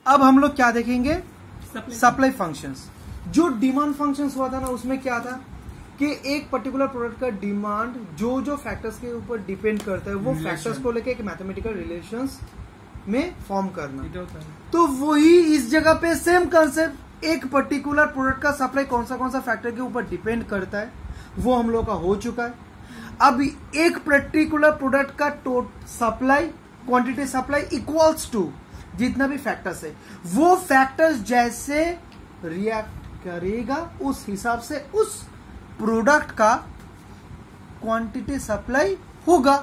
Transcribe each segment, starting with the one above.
अब हम लोग क्या देखेंगे, सप्लाई फंक्शंस। जो डिमांड फंक्शंस हुआ था ना, उसमें क्या था कि एक पर्टिकुलर प्रोडक्ट का डिमांड जो जो फैक्टर्स के ऊपर डिपेंड करता है, वो फैक्टर्स को लेके एक मैथमेटिकल रिलेशंस में फॉर्म करना। तो वही इस जगह पे सेम कंसेप्ट, एक पर्टिकुलर प्रोडक्ट का सप्लाई कौन सा फैक्टर के ऊपर डिपेंड करता है, वो हम लोग का हो चुका है। अब एक पर्टिकुलर प्रोडक्ट का supply, quantity supply equals to जितना भी फैक्टर्स है, वो फैक्टर्स जैसे रिएक्ट करेगा उस हिसाब से उस प्रोडक्ट का क्वांटिटी सप्लाई होगा।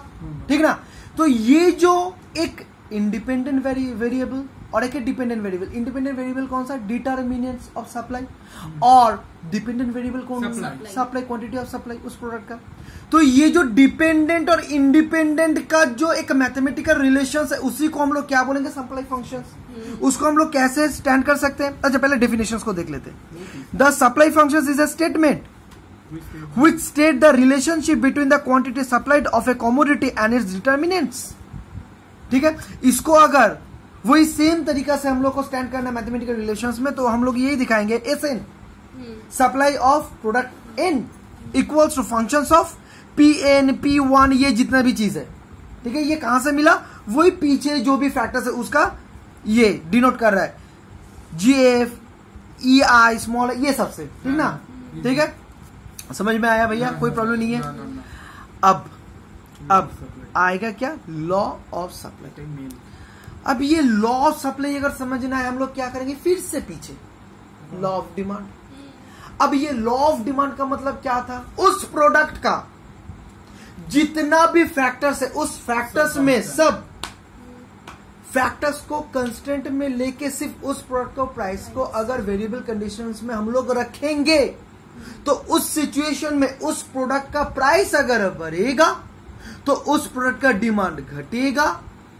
ठीक ना। तो ये जो एक इंडिपेंडेंट वेरिएबल और एक डिपेंडेंट वेरिएबल, इंडिपेंडेंट वेरिएबल कौन सा, डिटर्मिनेंट्स ऑफ सप्लाई, और डिपेंडेंट वेरिएबल कौन सा, सप्लाई, क्वांटिटी ऑफ सप्लाई उस प्रोडक्ट का। तो ये जो डिपेंडेंट और इंडिपेंडेंट का जो एक मैथमेटिकल रिलेशन है, उसी को हम लोग क्या बोलेंगे, सप्लाई फंक्शंस। उसको हम लोग कैसे स्टैंड कर सकते हैं? अच्छा, पहले डेफिनेशंस को देख लेते हैं। The supply functions is a statement which state the relationship between the quantity supplied of a commodity and its determinants। ठीक है, इसको अगर वही सेम तरीका से हम लोग को स्टैंड करना मैथमेटिकल रिलेशंस में, तो हम लोग यही दिखाएंगे, SN supply of product N equals to functions of PN P1, ये जितना भी चीज है। ठीक है, ये कहां से मिला, वही पीछे जो भी फैक्टर्स है उसका ये डिनोट कर रहा है, GF EI स्मॉल, ये सबसे। ठीक ना, ठीक है, समझ में आया भैया, कोई प्रॉब्लम नहीं है। अब आएगा क्या, लॉ ऑफ सप्लाई। अब ये लॉ ऑफ सप्लाई अगर समझना है, हम लोग क्या करेंगे, फिर से पीछे लॉ ऑफ डिमांड। अब ये लॉ ऑफ डिमांड का मतलब क्या था, उस प्रोडक्ट का जितना भी फैक्टर्स है, उस फैक्टर्स में सब फैक्टर्स को कंस्टेंट में लेके सिर्फ उस प्रोडक्ट को प्राइस को अगर वेरिएबल कंडीशंस में हम लोग रखेंगे, तो उस सिचुएशन में उस प्रोडक्ट का प्राइस अगर बढ़ेगा तो उस प्रोडक्ट का डिमांड घटेगा,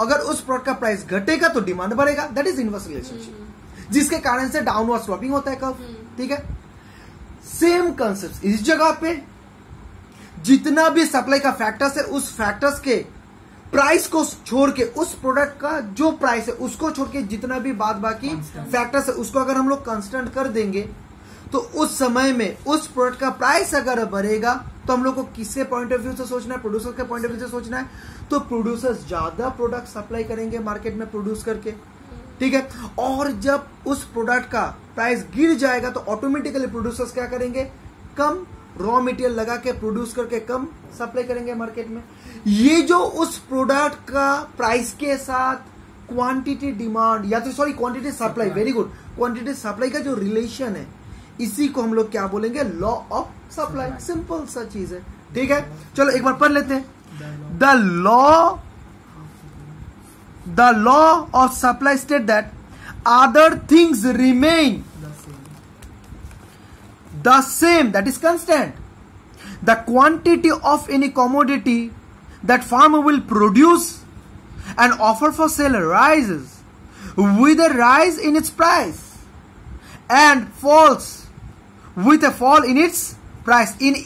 अगर उस प्रोडक्ट का प्राइस घटेगा तो डिमांड बढ़ेगा। दैट इज इनवर्स रिलेशनशिप, जिसके कारण से डाउनवर्ड स्लोपिंग होता है कर्व। ठीक है, सेम कंसेप्ट इस जगह पे, जितना भी सप्लाई का फैक्टर्स है, उस फैक्टर्स के प्राइस को छोड़ के, उस प्रोडक्ट का जो प्राइस है उसको छोड़ के जितना भी बाद बाकी फैक्टर्स है, उसको अगर हम लोग कांस्टेंट कर देंगे, तो उस समय में उस प्रोडक्ट का प्राइस अगर बढ़ेगा, तो हम लोग को किसके पॉइंट ऑफ व्यू से सोचना है, प्रोड्यूसर के पॉइंट ऑफ व्यू से सोचना है। तो प्रोड्यूसर्स ज्यादा प्रोडक्ट सप्लाई करेंगे मार्केट में प्रोड्यूस करके। ठीक है, और जब उस प्रोडक्ट का प्राइस गिर जाएगा तो ऑटोमेटिकली प्रोड्यूसर्स क्या करेंगे, कम रॉ मटेरियल लगा के प्रोड्यूस करके कम सप्लाई करेंगे मार्केट में। ये जो उस प्रोडक्ट का प्राइस के साथ क्वांटिटी डिमांड, या तो sorry quantity supply, very good, quantity supply का जो रिलेशन है, इसी को हम लोग क्या बोलेंगे, लॉ ऑफ सप्लाई। सिंपल सा चीज है। ठीक है, चलो एक बार पढ़ लेते हैं। The law of supply state that other things remain the same, that is constant, the quantity of any commodity that firm will produce and offer for sale rises with a rise in its price and falls with a fall in its price, in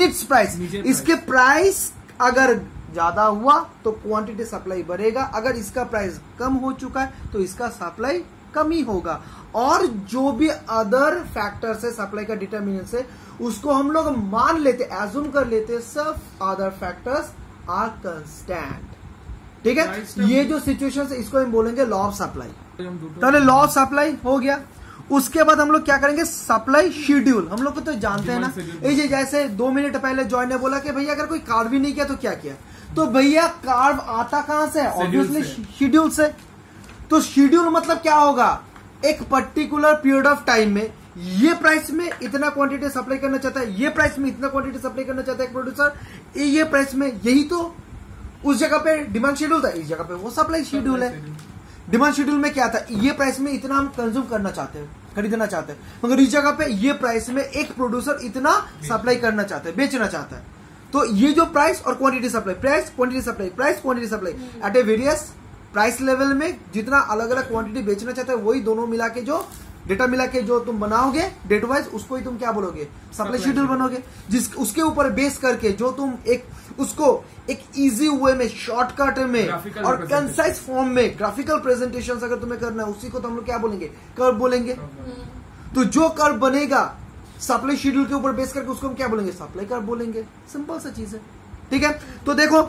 its price। इसके price अगर ज्यादा हुआ तो quantity supply बढ़ेगा, अगर इसका price कम हो चुका है तो इसका सप्लाई कम ही होगा। और जो भी अदर फैक्टर्स है सप्लाई का डिटर्मिनेंट है, उसको हम लोग मान लेते, एज्यूम कर लेते, सब अदर फैक्टर्स आर कंस्टेंट। ठीक है, ये जो सिचुएशन है इसको हम बोलेंगे लॉ ऑफ सप्लाई। तो लॉ ऑफ सप्लाई हो गया। उसके बाद हम लोग क्या करेंगे, सप्लाई शेड्यूल। हम लोग को तो जानते हैं ना, ये जैसे 2 मिनट पहले जॉय ने बोला कि भैया अगर कोई कार्व भी नहीं किया तो क्या किया, तो भैया कार्व आता कहां से, ऑब्वियसली शेड्यूल से। तो शेड्यूल मतलब क्या होगा, एक पर्टिकुलर पीरियड ऑफ टाइम में ये प्राइस में इतना क्वांटिटी सप्लाई करना चाहता है, ये प्राइस में इतना क्वांटिटी सप्लाई करना चाहता है प्रोड्यूसर, ये प्राइस में, यही तो उस जगह पे डिमांड शेड्यूल था, इस जगह पे वो सप्लाई शेड्यूल है। डिमांड शेड्यूल में क्या था, ये प्राइस में इतना हम कंज्यूम करना चाहते हैं, खरीदना चाहते हैं, मगर इस जगह पे ये प्राइस में एक प्रोड्यूसर इतना सप्लाई करना चाहता है, बेचना चाहता है। तो ये जो प्राइस और quantity supply, price quantity supply, price quantity supply at a various price level में जितना अलग अलग क्वांटिटी बेचना चाहता है, वही दोनों मिला के जो डेटा मिला के जो तुम बनाओगे डेट वाइज, उसको ही तुम क्या बोलोगे, सप्लाई शेड्यूल बनोगे। जिस उसके ऊपर बेस करके जो तुम उसको एक इजी वे में, शॉर्टकट में और कंसाइज फॉर्म में ग्राफिकल प्रेजेंटेशन अगर तुम्हें करना है, उसी को तो हम लोग क्या बोलेंगे, कर्व बोलेंगे। तो जो कर्व बनेगा सप्लाई शेड्यूल के ऊपर बेस करके, उसको हम क्या बोलेंगे, सप्लाई कर्व बोलेंगे। सिंपल सा चीज है, ठीक है। तो देखो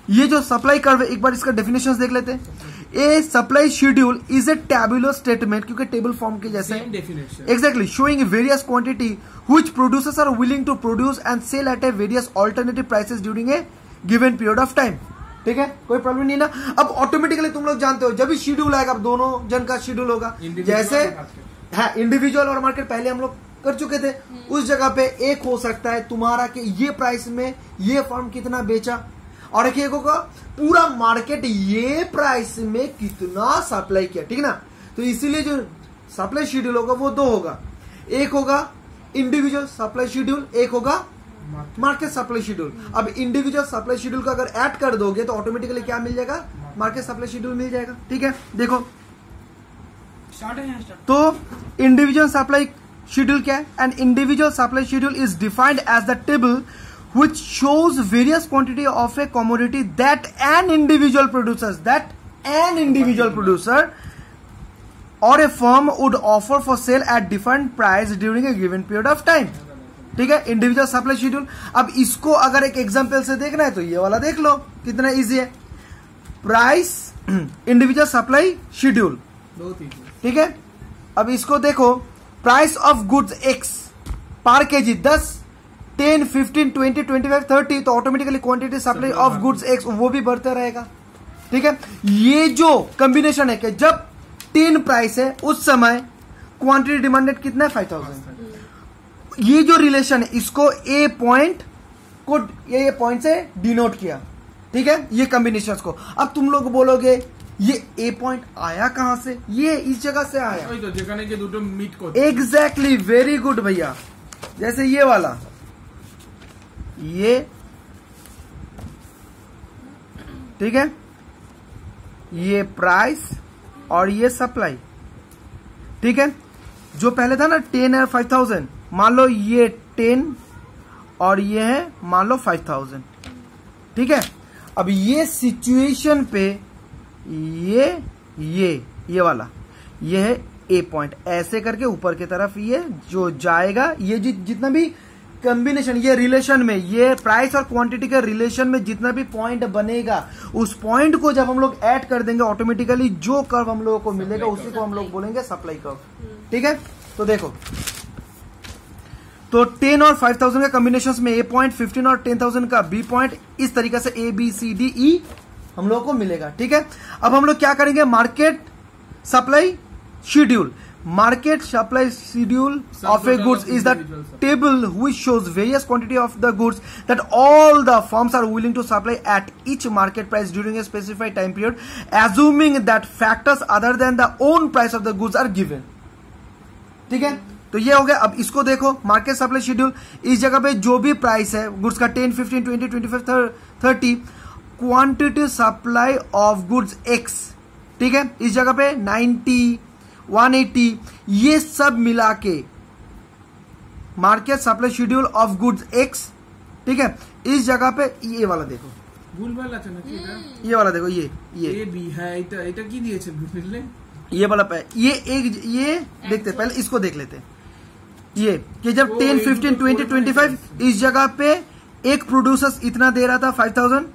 ये जो सप्लाई कर्व है, एक बार इसका डेफिनेशन देख लेते हैं। A supply schedule is a tabular statement, क्योंकि टेबल फॉर्म के जैसे exactly, showing various quantity which producers are willing to produce and sell at a various alternative prices during a given period of time, ठीक है, कोई problem नहीं ना। अब automatically तुम लोग जानते हो जब भी शेड्यूल आएगा, अब दोनों जन का शेड्यूल होगा, जैसे है इंडिविजुअल और मार्केट पहले हम लोग कर चुके थे। उस जगह पे एक हो सकता है तुम्हारा कि ये प्राइस में ये फर्म कितना बेचा, और एक होगा पूरा मार्केट ये प्राइस में कितना सप्लाई किया, ठीक ना। तो इसीलिए जो सप्लाई शेड्यूल होगा वो दो होगा, एक होगा इंडिविजुअल सप्लाई शेड्यूल, एक होगा मार्केट सप्लाई शेड्यूल। अब इंडिविजुअल सप्लाई शेड्यूल को अगर ऐड कर दोगे तो ऑटोमेटिकली क्या मिल जाएगा, मार्केट सप्लाई शेड्यूल मिल जाएगा, ठीक है। देखो तो इंडिविजुअल सप्लाई शेड्यूल क्या है, and individual supply schedule is defined as the table which shows various quantity of a commodity that an individual producer or a firm would offer for sale at different price during a given period of time, ठीक है, individual supply schedule. अब इसको अगर एक example से देखना है तो ये वाला देख लो, कितना इजी है। प्राइस इंडिविजुअल सप्लाई शेड्यूल, ठीक है। अब इसको देखो, प्राइस ऑफ गुड्स एक्स पर केजी 10, 10, 15, 20, 25, 30, तो automatically quantity supply of goods x वो भी बढ़ता रहेगा, ठीक है। ये जो कॉम्बिनेशन है कि जब 10 प्राइस है उस समय क्वांटिटी डिमांडेड कितना है, 5000। ये जो रिलेशन है इसको ए पॉइंट को ये पॉइंट से डिनोट किया, ठीक है, ये कॉम्बिनेशन को। अब तुम लोग बोलोगे ये ए पॉइंट आया कहां से, ये इस जगह से आया, एग्जैक्टली, वेरी गुड भैया। जैसे ये वाला, ये ठीक है, ये प्राइस और ये सप्लाई, ठीक है। जो पहले था ना 10 और 5000, मान लो ये 10 और ये है मान लो 5000, ठीक है। अब ये सिचुएशन पे ये वाला ये है ए पॉइंट, ऐसे करके ऊपर की तरफ ये जो जाएगा, ये जितना भी कॉम्बिनेशन, ये रिलेशन में, ये प्राइस और क्वांटिटी के रिलेशन में जितना भी पॉइंट बनेगा, उस पॉइंट को जब हम लोग ऐड कर देंगे ऑटोमेटिकली जो कर्व हम लोगों को मिलेगा उसी को हम लोग बोलेंगे सप्लाई कर्व, ठीक है। तो देखो, तो 10 और 5000 के कॉम्बिनेशन में ए पॉइंट, 15 और 10,000 का बी पॉइंट, इस तरीके से A B C D E हम लोगों को मिलेगा, ठीक है। अब हम लोग क्या करेंगे, market supply schedule. Market supply schedule of a goods is the table which shows various quantity of the goods that all the firms are willing to supply at each market price during a specified time period, assuming that factors other than the own price of the goods are given, ठीक है। तो ये हो गया। अब इसको देखो, market supply schedule, इस जगह पे जो भी प्राइस है गुड्स का 10, 15, 20, 25, 30, quantity supply of goods x, ठीक है। इस जगह पे 90, 180, ये सब मिला के market supply schedule of goods x, ठीक है। इस जगह पे ये वाला देखो, ये वाला देखो, ये भी है, ये वाला पे ये देखते, पहले इसको देख लेते। ये कि जब 10, 15, 20, 25, इस जगह पे एक प्रोड्यूसर्स इतना दे रहा था 5000,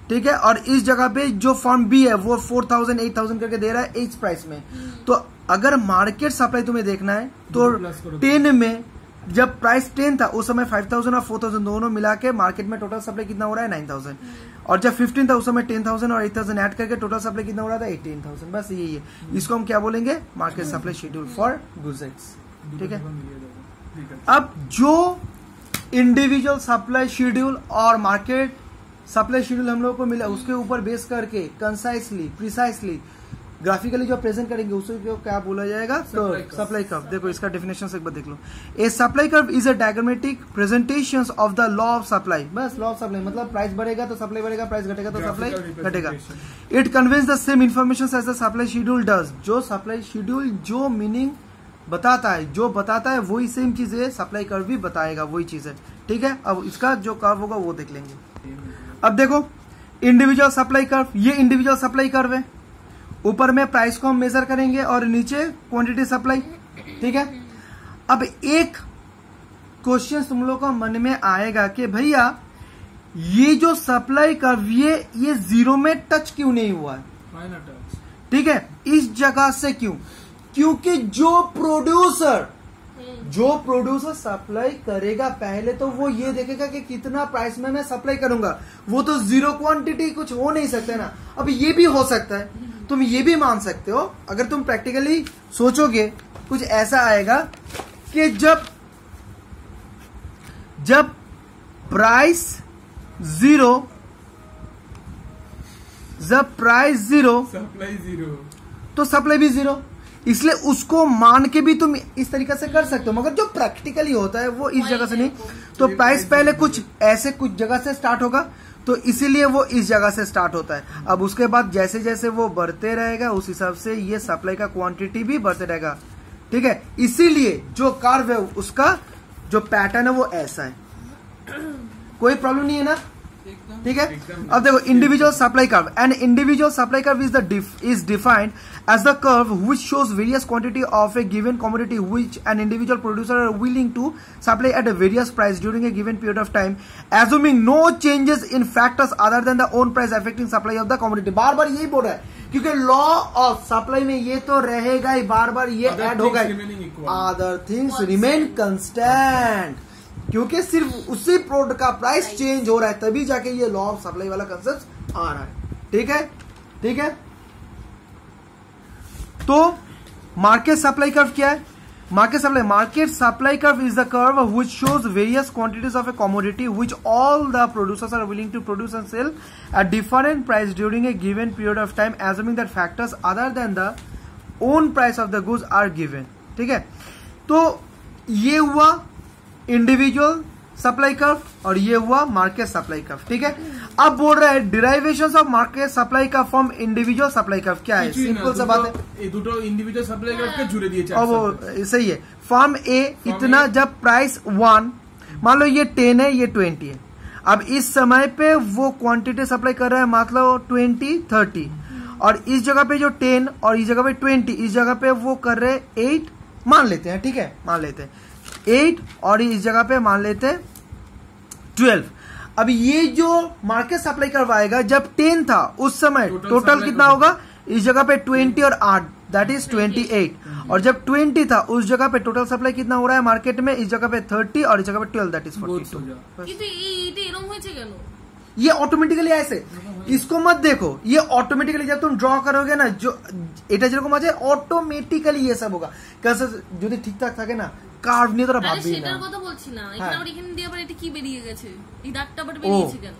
ठीक है, और इस जगह पे जो फर्म बी है वो 4000, 8000 करके दे रहा है इस प्राइस में। तो अगर मार्केट सप्लाई तुम्हें देखना है तो 10 में जब प्राइस 10 था उस समय 5000 और 4000 दोनों मिला के मार्केट में टोटल सप्लाई कितना हो रहा है, 9000। और जब 15 था उस समय 10,000 और 8,000 ऐड करके टोटल सप्लाई कितना हो रहा था, 18,000। बस यही है, इसको हम क्या बोलेंगे, market supply schedule for goods x, ठीक है। अब जो इंडिविजुअल सप्लाई शेड्यूल और मार्केट सप्लाई शेड्यूल हम लोग को मिला, उसके ऊपर बेस करके कंसाइसली, प्रिसाइसली, ग्राफिकली जो प्रेजेंट करेंगे उसको क्या बोला जाएगा, सप्लाई कर्व। देखो इसका डेफिनेशन एक बार देख लो। A supply curve is a diagrammatic presentation of the law of supply. बस लॉ ऑफ सप्लाई मतलब प्राइस बढ़ेगा तो सप्लाई बढ़ेगा, प्राइस घटेगा तो सप्लाई घटेगा। It conveys the same information as the supply schedule does. जो सप्लाई शेड्यूल जो मीनिंग बताता है, जो बताता है वही सेम चीज है, सप्लाई कर्व भी बताएगा वही चीज है, ठीक है। अब इसका जो कर्व होगा वो देख लेंगे। अब देखो इंडिविजुअल सप्लाई कर्व, ये इंडिविजुअल सप्लाई कर्व है, ऊपर में प्राइस को हम मेजर करेंगे और नीचे क्वांटिटी सप्लाई, ठीक है। अब एक क्वेश्चन तुम लोग का मन में आएगा कि भैया ये जो सप्लाई कर्व ये जीरो में टच क्यों नहीं हुआ है, ठीक है, इस जगह से क्यों? क्योंकि जो प्रोड्यूसर सप्लाई करेगा पहले तो वो ये देखेगा कि कितना प्राइस में मैं सप्लाई करूंगा, वो तो जीरो क्वांटिटी कुछ हो नहीं सकता ना। अब ये भी हो सकता है, तुम ये भी मान सकते हो, अगर तुम प्रैक्टिकली सोचोगे कुछ ऐसा आएगा कि जब प्राइस जीरो सप्लाई जीरो तो सप्लाई भी जीरो, इसलिए उसको मान के भी तुम इस तरीके से कर सकते हो, मगर जो प्रैक्टिकली होता है वो इस जगह से नहीं। तो प्राइस पहले कुछ ऐसे कुछ जगह से स्टार्ट होगा, तो इसीलिए वो इस जगह से स्टार्ट होता है। अब उसके बाद जैसे जैसे वो बढ़ते रहेगा उस हिसाब से ये सप्लाई का क्वांटिटी भी बढ़ते रहेगा, ठीक है। इसीलिए जो कर्व है उसका जो पैटर्न है वो ऐसा है, कोई प्रॉब्लम नहीं है ना, ठीक है। अब देखो individual supply curve, and individual supply curve is defined as the curve which shows various quantity of a given commodity which an individual producer are willing to supply at a various price during a given period of time, assuming no changes in factors other than the own price affecting supply of the commodity। बार बार यही बोल रहा है, क्योंकि law of supply में ये तो रहेगा ही, बार बार ये ऐड होगा, अदर थिंग्स रिमेन कंस्टेंट, क्योंकि सिर्फ उसी प्रोडक्ट का प्राइस चेंज हो रहा है तभी जाके ये लॉ ऑफ सप्लाई वाला कंसेप्ट आ रहा है, ठीक है, ठीक है। तो मार्केट सप्लाई कर्व क्या है? Market supply curve is the curve which shows various quantities of a commodity which all the producers are willing to produce and sell at different price during a given period of time, assuming that factors other than the own price of the goods are given, ठीक है। तो ये हुआ individual supply curve और ये हुआ market supply curve, ठीक है। अब बोल रहा है derivations of market supply curve from individual supply curve क्या है? सिंपल सा बात है, इंडिविजुअल सप्लाई कर्व के जुड़े दिए और वो सही है। फॉर्म ए इतना, जब प्राइस 1 मान लो ये 10 है ये 20 है, अब इस समय पे वो क्वांटिटी सप्लाई कर रहा है मतलब 20 30, और इस जगह पे जो 10 और इस जगह पे 20, इस जगह पे वो कर रहे 8 मान लेते हैं, ठीक है, मान लेते हैं 8 और इस जगह पे मान लेते हैं 12। अब ये जो मार्केट सप्लाई कर्व आएगा जब 10 था उस समय टोटल कितना होगा, इस जगह पे 20 और 8 दैट इज 28, और जब 20 था उस जगह पे टोटल सप्लाई कितना हो रहा है मार्केट में, इस जगह पे 30 और इस जगह पे 12 दैट इज 42। ये ऑटोमेटिकली ऐसे, इसको मत देखो, ये ऑटोमेटिकली जब तुम ड्रॉ करोगे ना, जो এটা যেরকম আছে অটোমেটিক্যালি ये सब होगा। कैसे যদি ঠিকঠাক থাকে না কার্ভ নিয়ে তোরা ভাববি না, সেটার কথা বলছি না, এখানে আবার এখানে দিয়ে আবার এটা কি বেরিয়ে গেছে, এই দাগটা আবার বেরিয়েছে কেন?